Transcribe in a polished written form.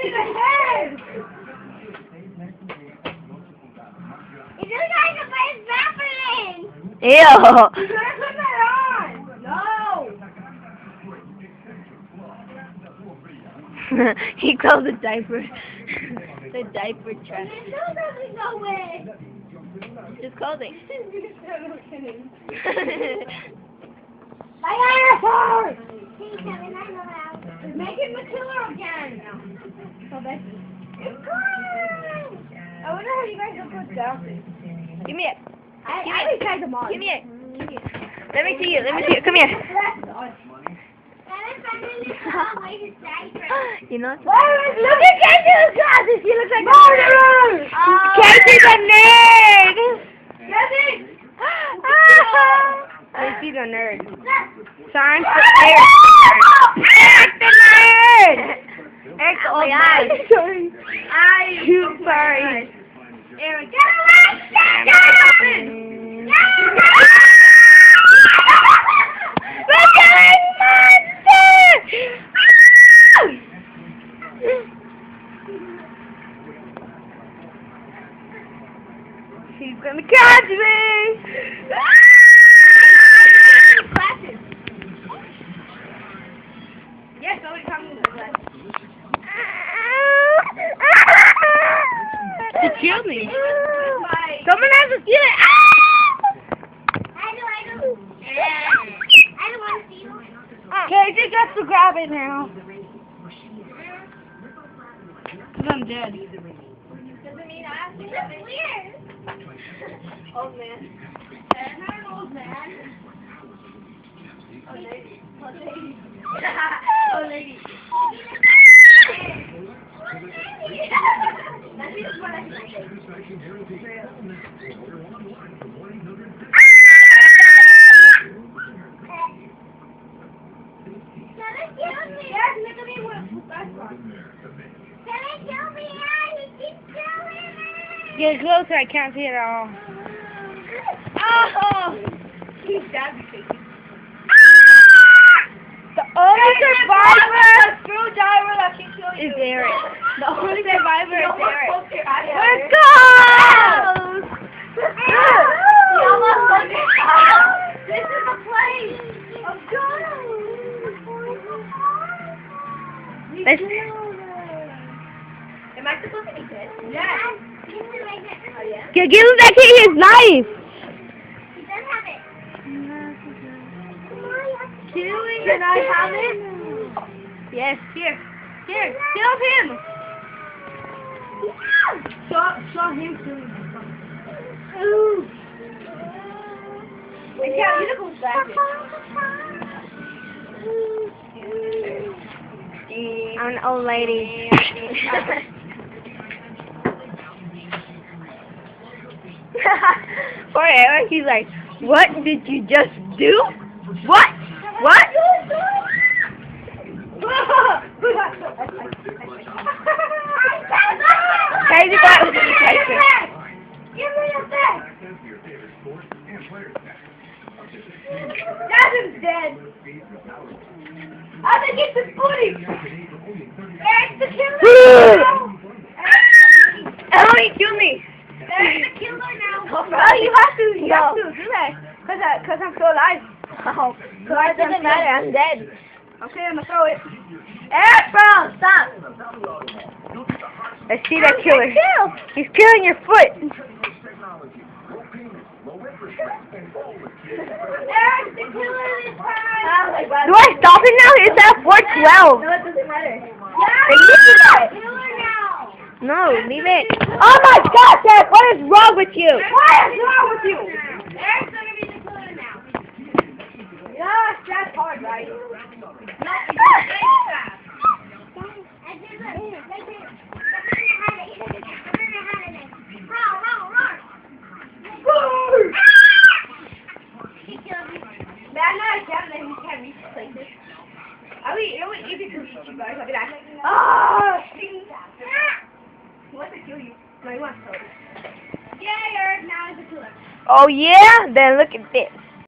in the head! It looks like a place happening! Ew! You gotta put that on! No! He closed the diaper. The diaper trash. No way! Just close it. I got it first! Make it mature again! Oh, Becky. It's good! I wonder how you guys look with glasses. Give me it. I tried them on. Give me it. Let me see you. Let me see you. Come here. You know what's Look at Casey's glasses! She looks like murderers! Casey's a nerd! Casey! Casey's a nerd. Sign for Eric. Eric the nerd! Eric's the old man. Sorry. Too sorry. Eric, get arrested! We're killing monsters! She's gonna catch me! Glasses. Yes, somebody coming with glasses. She killed me. Goodbye. Someone has to steal it. I don't want to see you. Casey gets to grab it now. Because I'm dead. Doesn't mean I have to. That's weird. Old man. I'm not an old man. Oh, lady. Oh, lady. Oh, lady. That's just what I think. Get closer, I can't see it at all. Oh! He stabbed me. The only survivor Screwdriver that can kill you. is Eric. The only survivor is Eric. Let's Let's go! This is a place of Let's- Am I supposed to be good? Yes. Oh, yeah? Give him that kid his knife. He does have it. Can I have it? Yes, here. Here, kill him. Show him killing himself. Ooh. I can't, you look who's back I'm an old lady. Poor Eric, he's like, what did you just do? What? What? Crazy boy was in the kitchen. Give me your thing! Jasmine's dead. I think it's the footy. Eric's the killer now. Emily, kill me. Eric's the killer now. No, you have to do that. Cause I'm still alive. Oh, so it doesn't matter, I'm dead. Okay, I'm gonna throw it. Eric, bro, stop. I see that killer. He's killing your foot. Eric's the killer this time. Do I stop it now? It's at 412. No, it doesn't matter. Then Yeah, leave it. killer now. No, leave it. Oh my God, Dad, what is wrong with you? What is wrong with you? Eric's gonna be the killer now. Yes, that's hard, right? I'll be like, oh, he wants to kill you. No, he wants to kill you. Yay, Eric, now he's a killer. Oh yeah? Then look at this.